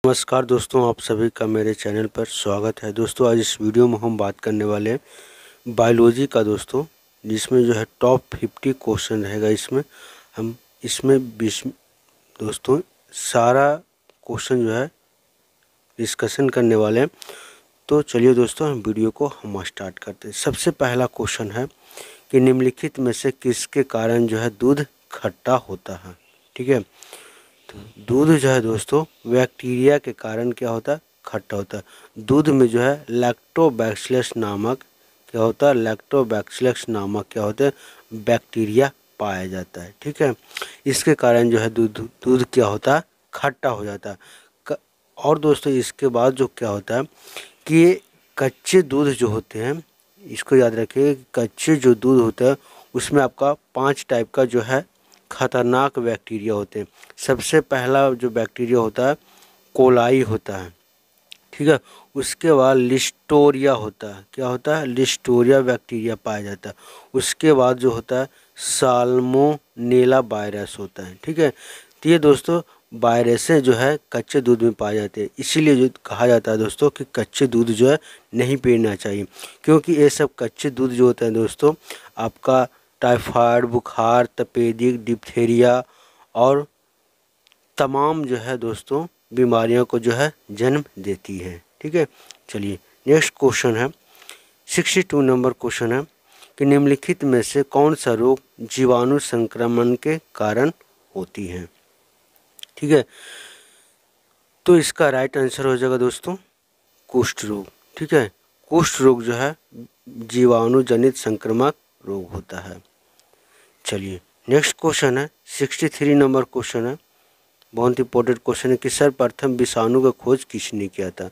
नमस्कार दोस्तों, आप सभी का मेरे चैनल पर स्वागत है। दोस्तों आज इस वीडियो में हम बात करने वाले हैं बायोलॉजी का दोस्तों, जिसमें जो है टॉप 50 क्वेश्चन रहेगा। हम इसमें 20 दोस्तों सारा क्वेश्चन जो है डिस्कशन करने वाले हैं। तो चलिए दोस्तों हम वीडियो को स्टार्ट करते हैं। सबसे पहला क्वेश्चन है कि निम्नलिखित में से किसके कारण जो है दूध खट्टा होता है। ठीक है, तो दूध जो है दोस्तों बैक्टीरिया के कारण क्या होता है, खट्टा होता है। दूध में जो है लैक्टोबैसिलस नामक क्या होता है, लैक्टोबैसिलस नामक क्या होता है, बैक्टीरिया पाया जाता है। ठीक है, इसके कारण जो है दूध क्या होता है, खट्टा हो जाता है। और दोस्तों इसके बाद जो क्या होता है कि कच्चे दूध जो होते हैं, इसको याद रखिए, कच्चे जो दूध होता है उसमें आपका 5 टाइप का जो है खतरनाक बैक्टीरिया होते हैं। सबसे पहला जो बैक्टीरिया होता है कोलाई होता है। ठीक है, उसके बाद लिस्टोरिया होता है। क्या होता है, लिस्टोरिया बैक्टीरिया पाया जाता है। उसके बाद जो होता है साल्मोनेला वायरस होता है। ठीक है, तो ये दोस्तों वायरसें जो है कच्चे दूध में पाए जाते हैं। इसीलिए जो कहा जाता है दोस्तों कि कच्चे दूध जो है नहीं पीना चाहिए, क्योंकि ये सब कच्चे दूध जो होते हैं दोस्तों आपका टाइफाइड, बुखार, तपेदिक, डिप्थीरिया और तमाम जो है दोस्तों बीमारियों को जो है जन्म देती है। ठीक है, चलिए नेक्स्ट क्वेश्चन है, 62 नंबर क्वेश्चन है कि निम्नलिखित में से कौन सा रोग जीवाणु संक्रमण के कारण होती है। ठीक है, तो इसका राइट आंसर हो जाएगा दोस्तों कुष्ठ रोग। ठीक है, कुष्ठ रोग जो है जीवाणु जनित संक्रामक रोग होता है। चलिए नेक्स्ट क्वेश्चन है, 63 नंबर क्वेश्चन है, बहुत इंपॉर्टेंट क्वेश्चन है कि सर्वप्रथम विषाणु का खोज किसने किया था।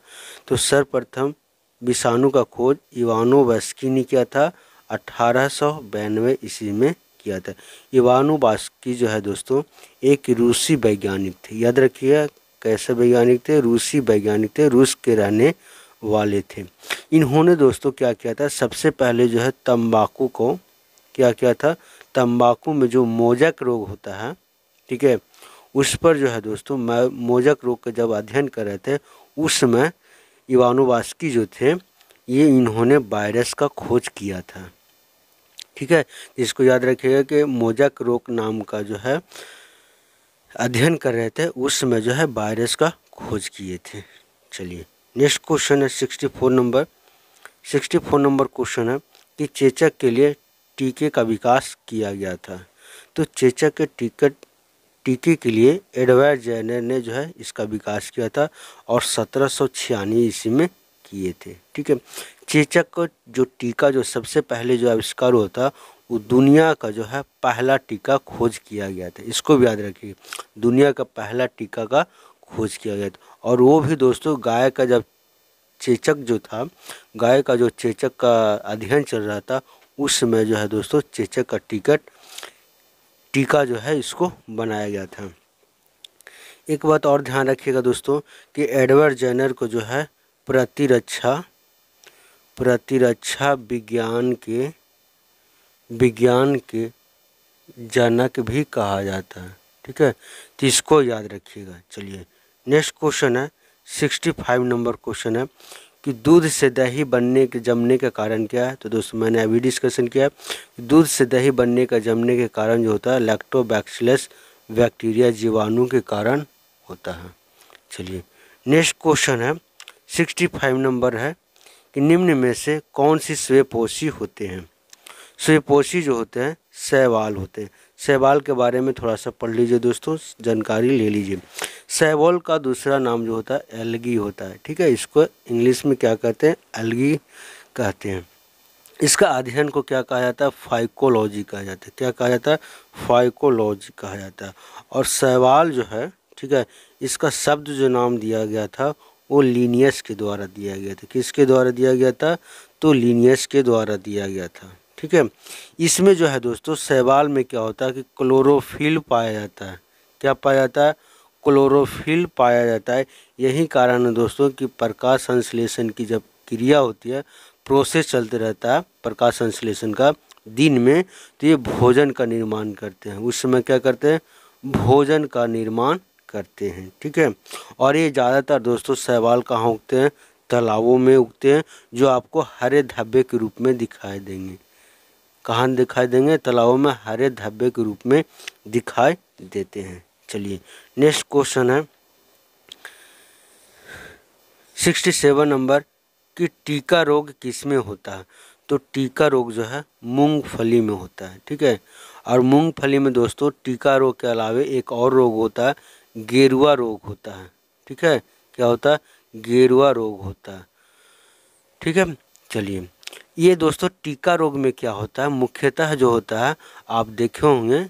तो सर्वप्रथम विषाणु का खोज इवानोवस्की ने किया था, 1892 ईस्वी में किया था। इवानोवस्की जो है दोस्तों एक रूसी वैज्ञानिक थे। याद रखिए कैसे वैज्ञानिक थे, रूसी वैज्ञानिक थे, रूस के रहने वाले थे। इन्होंने दोस्तों क्या किया था, सबसे पहले जो है तंबाकू को क्या किया था, तंबाकू में जो मोजक रोग होता है, ठीक है, उस पर जो है दोस्तों मोजक रोग का जब अध्ययन कर रहे थे उस समय इवानोवस्की जो थे ये इन्होंने वायरस का खोज किया था। ठीक है, इसको याद रखिएगा कि मोजक रोग नाम का जो है अध्ययन कर रहे थे उस समय जो है वायरस का खोज किए थे। चलिए नेक्स्ट क्वेश्चन है 64 नंबर क्वेश्चन है कि चेचक के लिए टीके का विकास किया गया था। तो चेचक के टीके के लिए एडवर्ड जेनर ने जो है इसका विकास किया था और 1796 ईस्वी में किए थे। ठीक है, चेचक का जो टीका जो सबसे पहले जो आविष्कार हुआ था वो दुनिया का जो है पहला टीका खोज किया गया था। इसको भी याद रखिए, दुनिया का पहला टीका का खोज किया गया था। और वो भी दोस्तों गाय का जब चेचक जो था, गाय का जो चेचक का अध्ययन चल रहा था उस समय जो है दोस्तों चेचक का टीका जो है इसको बनाया गया था। एक बात और ध्यान रखिएगा दोस्तों कि एडवर्ड जेनर को जो है प्रतिरक्षा विज्ञान के जनक भी कहा जाता है। ठीक है, तो इसको याद रखिएगा। चलिए नेक्स्ट क्वेश्चन है 65 नंबर क्वेश्चन है कि दूध से दही बनने के जमने का कारण क्या है। तो दोस्तों मैंने अभी डिस्कशन किया, दूध से दही बनने का जमने के कारण जो होता है लैक्टोबैसिलस बैक्टीरिया जीवाणु के कारण होता है। चलिए नेक्स्ट क्वेश्चन है 65 नंबर है कि निम्न में से कौन सी स्वेपोषी होते हैं। स्वेपोषी जो होते हैं शैवाल होते हैं। शैवाल के बारे में थोड़ा सा पढ़ लीजिए दोस्तों, जानकारी ले लीजिए। शैवाल का दूसरा नाम जो होता है एल्गी होता है। ठीक है, इसको इंग्लिश में क्या कहते हैं, एल्गी कहते हैं। इसका अध्ययन को क्या कहा जाता है, फाइकोलॉजी कहा जाता है। क्या कहा जाता है, फाइकोलॉजी कहा जाता है। और शैवाल जो है, ठीक है, इसका शब्द जो नाम दिया गया था वो लिनियस के द्वारा दिया गया था। किसके द्वारा दिया गया था, तो लिनियस के द्वारा दिया गया था। ठीक है, इसमें जो है दोस्तों शैवाल में क्या होता है कि क्लोरोफिल पाया जाता है। क्या पाया जाता है, क्लोरोफिल पाया जाता है। यही कारण है दोस्तों कि प्रकाश संश्लेषण की जब क्रिया होती है, प्रोसेस चलते रहता है प्रकाश संश्लेषण का दिन में, तो ये भोजन का निर्माण करते हैं। उस समय क्या करते हैं, भोजन का निर्माण करते हैं। ठीक है, और ये ज़्यादातर दोस्तों शैवाल कहाँ उगते हैं? तालाबों में उगते हैं, जो आपको हरे धब्बे के रूप में दिखाई देंगे। कहाँ दिखाई देंगे? तालाबों में हरे धब्बे के रूप में दिखाई देते हैं। चलिए नेक्स्ट क्वेश्चन है 67 नंबर कि टीका रोग किस में होता है? तो टीका रोग जो है मूंगफली में होता है। ठीक है, और मूंगफली में दोस्तों टीका रोग के अलावे एक और रोग होता है, गेरुआ रोग होता है। ठीक है, क्या होता है? गेरुआ रोग होता है। ठीक है, चलिए ये दोस्तों टीका रोग में क्या होता है? मुख्यतः जो होता है, आप देखे होंगे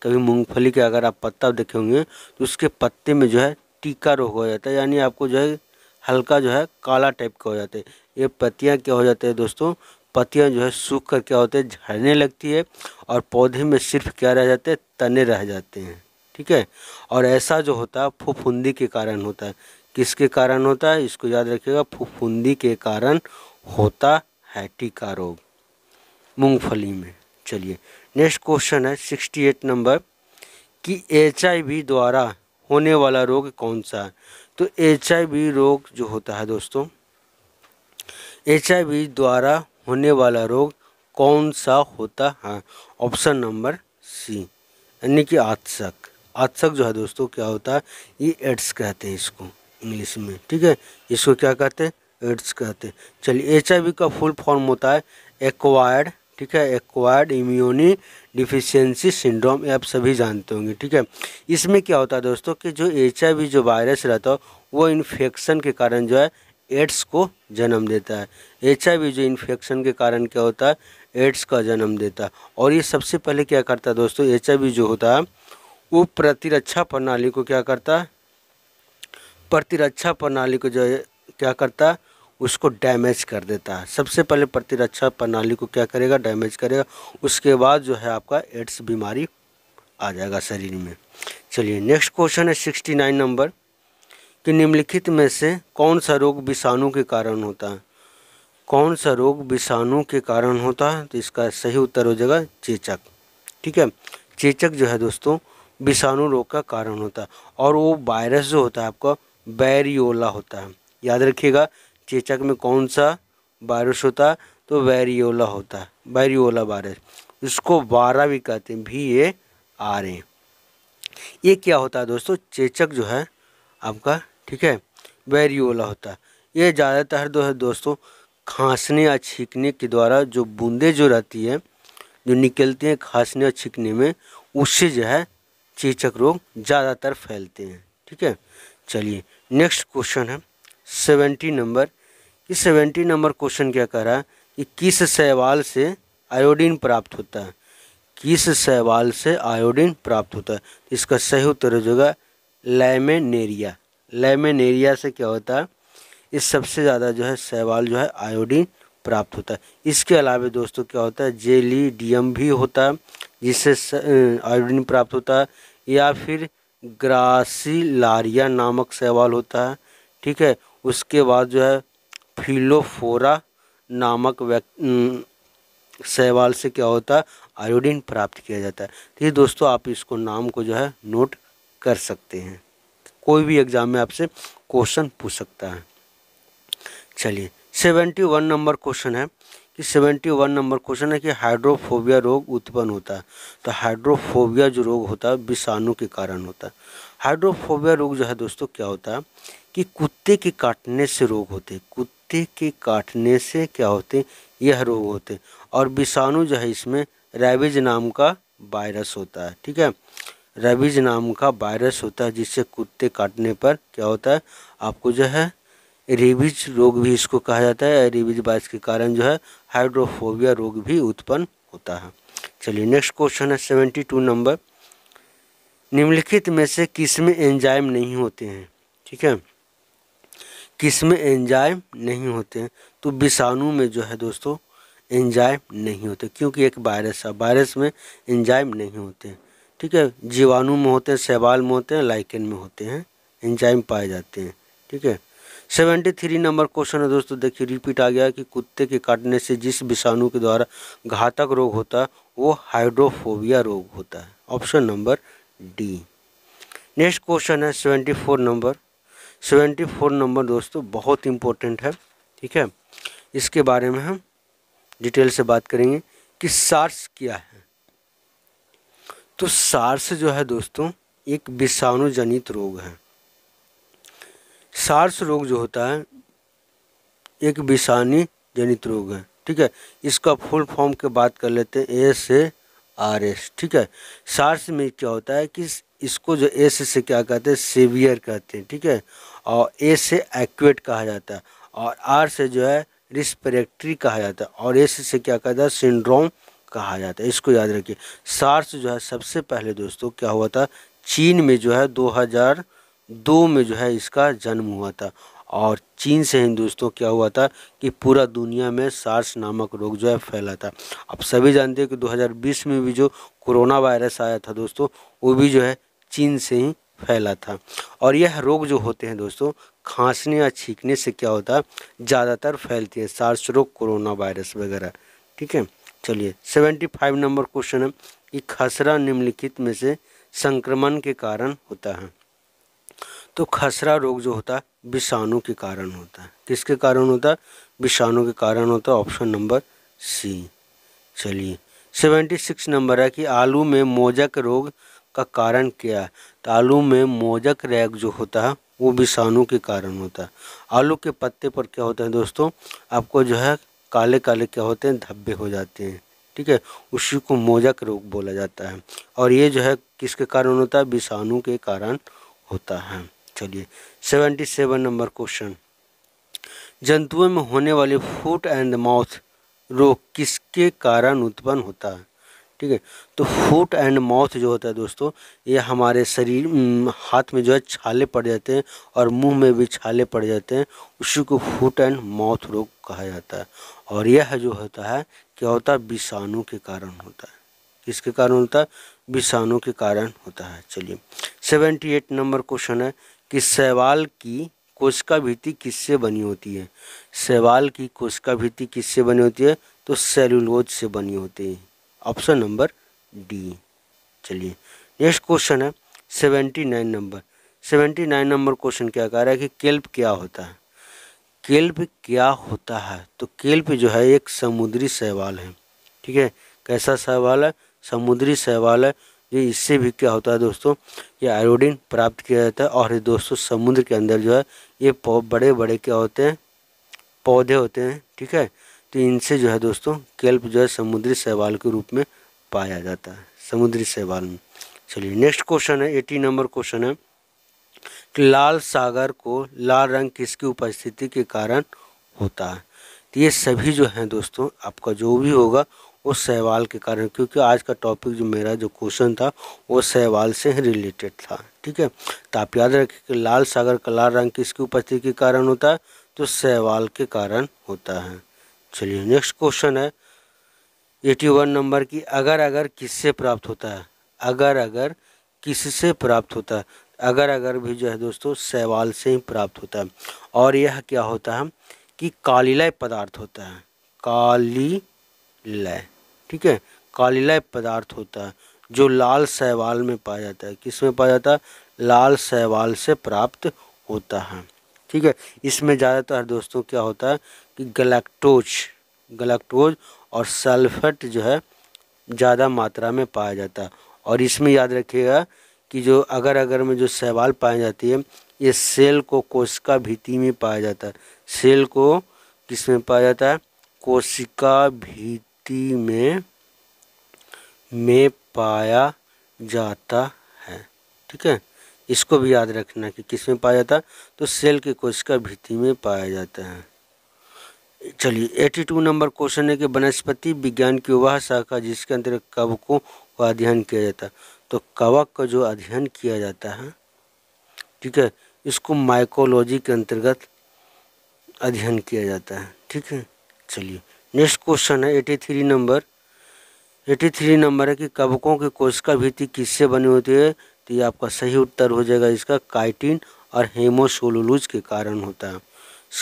कभी मूंगफली के अगर आप पत्ता देखे होंगे तो उसके पत्ते में जो है टीका रोग हो जाता है, यानी आपको जो है हल्का जो है काला टाइप का हो जाता है। ये पत्तियां क्या हो जाते हैं दोस्तों? पत्तियां जो है सूख कर क्या होते हैं? झड़ने लगती है, और पौधे में सिर्फ क्या रह जाते हैं? तने रह जाते हैं। ठीक है, और ऐसा जो होता है फफूंदी के कारण होता है। किसके कारण होता है? इसको याद रखिएगा, फफूंदी के कारण होता है टीका रोग मूंगफली में। चलिए नेक्स्ट क्वेश्चन है 68 नंबर कि HIV द्वारा होने वाला रोग कौन सा है? तो HIV रोग जो होता है दोस्तों, HIV द्वारा होने वाला रोग कौन सा होता है? ऑप्शन नंबर सी, यानी कि आत्सक। आत्सक जो है दोस्तों क्या होता है? ये एड्स कहते हैं इसको इंग्लिश में। ठीक है, इसको क्या कहते हैं? एड्स कहते हैं। चलिए HIV का फुल फॉर्म होता है एक्वायर्ड, ठीक है, एक्वायर्ड इम्यूनी डिफिशियंसी सिंड्रोम, ये आप सभी जानते होंगे। ठीक है, इसमें क्या होता है दोस्तों कि जो HIV जो वायरस रहता है वो इन्फेक्शन के कारण जो है एड्स को जन्म देता है। HIV जो इन्फेक्शन के कारण क्या होता है? एड्स का जन्म देता है। और ये सबसे पहले क्या करता है दोस्तों? HIV जो होता है वो प्रतिरक्षा प्रणाली को क्या करता है? प्रतिरक्षा प्रणाली को जो है क्या करता है? उसको डैमेज कर देता है। सबसे पहले प्रतिरक्षा प्रणाली को क्या करेगा? डैमेज करेगा। उसके बाद जो है आपका एड्स बीमारी आ जाएगा शरीर में। चलिए नेक्स्ट क्वेश्चन है 69 नंबर कि निम्नलिखित में से कौन सा रोग विषाणु के कारण होता है? कौन सा रोग विषाणु के कारण होता है? तो इसका सही उत्तर हो जाएगा चेचक। ठीक है, चेचक जो है दोस्तों विषाणु रोग का कारण होता है, और वो वायरस जो होता है आपका वेरियोला होता है। याद रखिएगा चेचक में कौन सा वायरस होता है? तो वेरियोला होता है, वेरियोला वायरस। इसको वारा भी कहते हैं, VARA। ये क्या होता है दोस्तों? चेचक जो है आपका, ठीक है, वेरियोला होता है। ये ज़्यादातर जो है दोस्तों खांसने या छींकने के द्वारा जो बूंदें जो रहती है, जो निकलती हैं खांसने और छींकने में, उससे जो है चेचक रोग ज़्यादातर फैलते हैं। ठीक है, चलिए नेक्स्ट क्वेश्चन है 70 नंबर। इस 70 नंबर क्वेश्चन क्या कह रहा है कि किस शैवाल से आयोडीन प्राप्त होता है? किस शैवाल से आयोडीन प्राप्त होता है? इसका सही उत्तर हो जाएगा लैमिनेरिया। लैमिनेरिया से क्या होता है? इस सबसे ज़्यादा जो है शैवाल जो है आयोडीन प्राप्त होता है। इसके अलावा दोस्तों क्या होता है? जेलिडियम भी होता है जिससे आयोडीन प्राप्त होता है, या फिर ग्रासिलारिया नामक शैवाल होता है। ठीक है, उसके बाद जो है फिलोफोरा नामक शैवाल से क्या होता है? आयोडीन प्राप्त किया जाता है। तो ये दोस्तों आप इसको नाम को जो है नोट कर सकते हैं, कोई भी एग्जाम में आपसे क्वेश्चन पूछ सकता है। चलिए 71 नंबर क्वेश्चन है कि 71 नंबर क्वेश्चन है कि हाइड्रोफोबिया रोग उत्पन्न होता है। तो हाइड्रोफोबिया जो रोग होता है विषाणु के कारण होता है। हाइड्रोफोबिया रोग जो है दोस्तों क्या होता है कि कुत्ते के काटने से रोग होते हैं। कुत्ते के काटने से क्या होते? यह रोग होते हैं, और विषाणु जो है इसमें रैबीज नाम का वायरस होता है। ठीक है, रैबीज नाम का वायरस होता है जिससे कुत्ते काटने पर क्या होता है? आपको जो है रेबीज रोग भी इसको कहा जाता है। रेबीज वायरस के कारण जो है हाइड्रोफोबिया रोग भी उत्पन्न होता है। चलिए नेक्स्ट क्वेश्चन है 72 नंबर। निम्नलिखित में से किसमें एंजाइम नहीं होते हैं? ठीक है, किसमें एंजाइम नहीं होते हैं? तो विषाणु में जो है दोस्तों एंजाइम नहीं होते, क्योंकि एक वायरस है, वायरस में एंजाइम नहीं होते हैं। ठीक है, जीवाणु में होते हैं, शैवाल में होते हैं, लाइकेन में होते हैं, एंजाइम पाए जाते हैं। ठीक है, 73 नंबर क्वेश्चन है दोस्तों, देखिए रिपीट आ गया कि कुत्ते के काटने से जिस विषाणु के द्वारा घातक रोग होता है वो हाइड्रोफोबिया रोग होता है। Option number D. Next question है 74 नंबर दोस्तों बहुत इम्पोर्टेंट है, ठीक है। इसके बारे में हम डिटेल से बात करेंगे कि सार्स क्या है। तो सार्स जो है दोस्तों एक विषाणु जनित रोग है। सार्स रोग जो होता है एक विषाणु जनित रोग है, ठीक है। इसका फुल फॉर्म के बात कर लेते हैं, SARS, ठीक है। सार्स में क्या होता है कि इसको जो S से क्या कहते हैं, सीवियर कहते हैं, ठीक है। और A से एक्यूट कहा जाता है, और R से जो है रिस्पिरेटरी कहा जाता है, और S से क्या कहता है, सिंड्रोम कहा जाता है। इसको याद रखिए। सार्स जो है सबसे पहले दोस्तों क्या हुआ था, चीन में जो है 2002 में जो है इसका जन्म हुआ था, और चीन से ही दोस्तों क्या हुआ था कि पूरा दुनिया में सार्स नामक रोग जो है फैला था। अब सभी जानते हैं कि 2020 में भी जो कोरोना वायरस आया था दोस्तों, वो भी जो है चीन से ही फैला था। और यह रोग जो होते हैं दोस्तों खांसने या छींकने से क्या होता है, ज़्यादातर फैलती है, सार्स रोग, कोरोना वायरस वगैरह, ठीक है। चलिए 75 नंबर क्वेश्चन है कि खसरा निम्नलिखित में से संक्रमण के कारण होता है। तो खसरा रोग जो होता है विषाणु के कारण होता है। किसके कारण होता है, विषाणु के कारण होता है, ऑप्शन नंबर सी। चलिए 76 नंबर है कि आलू में मोजक रोग का कारण क्या है। तो आलू में मोजक रोग जो होता है वो विषाणु के कारण होता है। आलू के पत्ते पर क्या होता है दोस्तों, आपको जो है काले काले क्या होते हैं, धब्बे हो जाते हैं, ठीक है। उसी को मोजक रोग बोला जाता है, और ये जो है किसके कारण होता है, विषाणु के कारण होता है। चलिए 77 नंबर क्वेश्चन, जंतुओं में होने वाले फुट एंड माउथ रोग किसके कारण उत्पन्न होता है, ठीक है। तो फुट एंड माउथ जो होता है दोस्तों, ये हमारे शरीर हाथ में जो है छाले पड़ जाते हैं और मुंह में भी छाले पड़ जाते हैं, उसी को फुट एंड माउथ रोग कहा जाता है। और यह जो होता है क्या होता है, विषाणु के कारण होता है। किसके कारण होता है, विषाणु के कारण होता है। चलिए 78 नंबर क्वेश्चन है कि शैवाल की कोशिका भित्ति किससे बनी होती है। शैवाल की कोशिका भित्ति किससे बनी होती है, तो सेलुलोज से बनी होती है, ऑप्शन नंबर डी। चलिए नेक्स्ट क्वेश्चन है 79 नंबर क्वेश्चन क्या कह रहा है कि केल्प क्या होता है। केल्प क्या होता है, तो केल्प जो है एक समुद्री शैवाल है, ठीक है। कैसा शैवाल है, समुद्री शैवाल है। ये इससे भी क्या होता है दोस्तों, ये आयोडीन प्राप्त किया जाता है। और ये दोस्तों समुद्र के अंदर जो है ये बड़े बड़े क्या होते हैं, पौधे होते हैं, ठीक है। तो इनसे जो है दोस्तों केल्प जो है समुद्री शैवाल के रूप में पाया जाता है, समुद्री शैवाल में। चलिए नेक्स्ट क्वेश्चन है 80 नंबर क्वेश्चन है कि लाल सागर को लाल रंग किसकी उपस्थिति के कारण होता है। तो ये सभी जो हैं दोस्तों आपका जो भी होगा वो शैवाल के कारण, क्योंकि आज का टॉपिक जो मेरा जो क्वेश्चन था वो शैवाल से रिलेटेड था, ठीक है। तो आप याद रखें कि लाल सागर का लाल रंग किसकी उपस्थिति के कारण होता है, तो शैवाल के कारण होता है। चलिए नेक्स्ट क्वेश्चन है 81 नंबर की, अगर अगर किससे प्राप्त होता है। अगर अगर किससे प्राप्त होता है, अगर अगर भी जो है दोस्तों शैवाल से ही प्राप्त होता है। और यह क्या होता है कि कालिलय पदार्थ होता है, कालिलय, ठीक है। कालिलय पदार्थ होता है जो लाल शैवाल में पाया जाता है। किस में पाया जाता है, लाल शैवाल से प्राप्त होता है, ठीक है। इसमें ज़्यादातर दोस्तों क्या होता है कि गलैक्टोज और सल्फेट जो है ज़्यादा मात्रा में पाया जाता है। और इसमें याद रखिएगा कि जो अगर अगर में जो शैवाल पाई जाती है ये सेल को कोशिका भित्ति में पाया जाता है। सेल को किस में पाया जाता है, कोशिका भित्ति में पाया जाता है, ठीक है। इसको भी याद रखना कि किस में पाया जाता है, तो सेल की कोशिका भित्ति में पाया जाता है। चलिए 82 नंबर क्वेश्चन है कि वनस्पति विज्ञान की वह शाखा जिसके अंतर्गत कवकों का अध्ययन किया जाता है। तो कवक का जो अध्ययन किया जाता है, ठीक है, इसको माइकोलॉजी के अंतर्गत अध्ययन किया जाता है, ठीक है। चलिए नेक्स्ट क्वेश्चन है 83 नंबर है कि कवकों की कोशिका भित्ति किससे बनी होती है। तो ये आपका सही उत्तर हो जाएगा इसका, काइटिन और हेमोसोलुलोज के कारण होता है।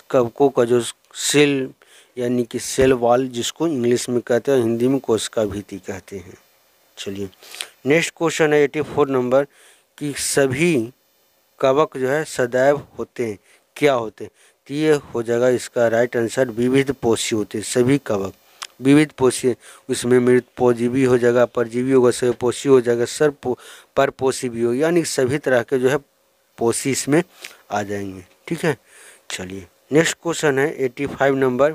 कवकों का जो सेल यानी कि सेल वॉल जिसको इंग्लिश में कहते हैं, हिंदी में कोशिका भित्ति कहते हैं। चलिए नेक्स्ट क्वेश्चन है 84 नंबर कि सभी कवक जो है सदैव होते हैं, क्या होते हैं? तो ये हो जाएगा इसका राइट आंसर, विविध पोषी होते हैं सभी कवक, विविध पोषी। उसमें मृत पोजीवी हो जाएगा, परजीवी होगा, सर्वपोषी हो जाएगा, परपोषी भी होगा, यानी सभी तरह के जो है पोषी इसमें आ जाएंगे। ठीक है, चलिए नेक्स्ट क्वेश्चन है 85 नंबर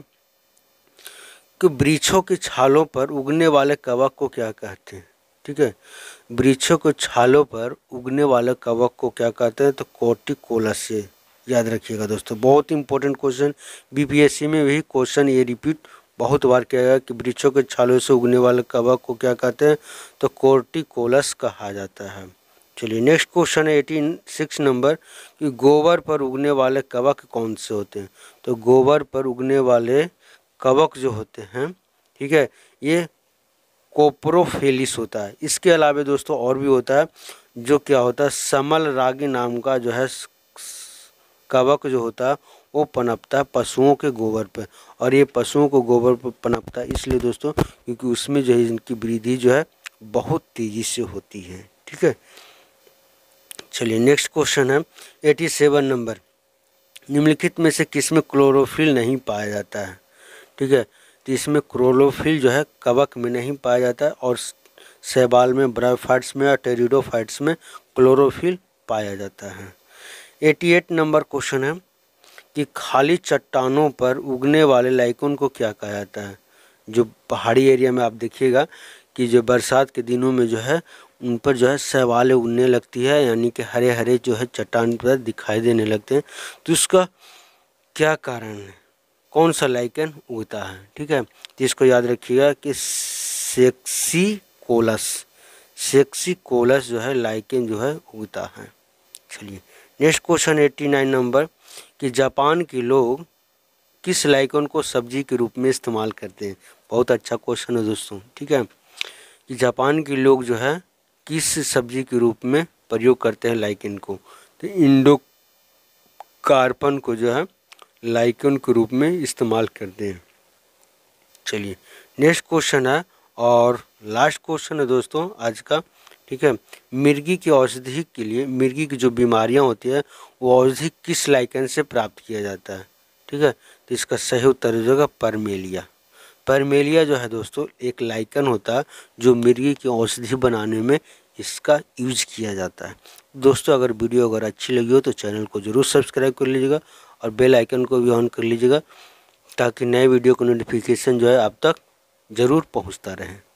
कि वृक्षों की छालों पर उगने वाले कवक को क्या कहते हैं? ठीक है, वृक्षों के छालों पर उगने वाले कवक को क्या कहते हैं? तो कॉर्टिकोलस। याद रखिएगा दोस्तों, बहुत इंपॉर्टेंट क्वेश्चन, बीपीएससी में भी क्वेश्चन ये रिपीट बहुत बार किया गया कि वृक्षों के छालों से उगने वाले कवक को क्या कहते हैं? तो कॉर्टिकोलस कहा जाता है। चलिए नेक्स्ट क्वेश्चन है 86 नंबर कि गोबर पर उगने वाले कवक कौन से होते हैं? तो गोबर पर उगने वाले कवक जो होते हैं, ठीक है, ये कोप्रोफिलिस होता है। इसके अलावा दोस्तों और भी होता है, जो क्या होता है, समल रागी नाम का जो है कवक जो होता है वो पनपता है पशुओं के गोबर पर, और ये पशुओं को गोबर पर पनपता है इसलिए दोस्तों क्योंकि उसमें जो है इनकी वृद्धि जो है बहुत तेज़ी से होती है। ठीक है, चलिए नेक्स्ट क्वेश्चन है 87 नंबर, निम्नलिखित में से किसमें क्लोरोफिल नहीं पाया जाता है? ठीक है, तो इसमें क्लोरोफिल जो है कवक में नहीं पाया जाता है, और शैवाल में, ब्रायोफाइट्स में और टेरिडोफाइट्स में क्लोरोफिल पाया जाता है। 88 नंबर क्वेश्चन है कि खाली चट्टानों पर उगने वाले लाइकोन को क्या कहा जाता है? जो पहाड़ी एरिया में आप देखिएगा कि जो बरसात के दिनों में जो है उन पर जो है शैवालें उगने लगती है, यानी कि हरे हरे जो है चट्टान पर दिखाई देने लगते हैं। तो इसका क्या कारण है, कौन सा लाइकन उगता है? ठीक है, तो इसको याद रखिएगा कि सेक्सिकोलस जो है लाइकन जो है उगता है। चलिए नेक्स्ट क्वेश्चन 89 नंबर कि जापान के लोग किस लाइकन को सब्जी के रूप में इस्तेमाल करते हैं? बहुत अच्छा क्वेश्चन है दोस्तों। ठीक है, कि जापान के लोग जो है किस सब्जी के रूप में प्रयोग करते हैं लाइकन को? तो इंडोकार्पन को जो है लाइकन के रूप में इस्तेमाल करते हैं। चलिए नेक्स्ट क्वेश्चन है और लास्ट क्वेश्चन है दोस्तों आज का। ठीक है, मिर्गी की औषधि के लिए, मिर्गी की जो बीमारियां होती है वो औषधि किस लाइकन से प्राप्त किया जाता है? ठीक है, तो इसका सही उत्तर हो जाएगा परमेलिया। परमेलिया जो है दोस्तों एक लाइकन होता है जो मिर्गी की औषधि बनाने में इसका यूज किया जाता है। दोस्तों अगर वीडियो अगर अच्छी लगी हो तो चैनल को ज़रूर सब्सक्राइब कर लीजिएगा और बेल आइकन को भी ऑन कर लीजिएगा ताकि नए वीडियो का नोटिफिकेशन जो है आप तक ज़रूर पहुंचता रहे।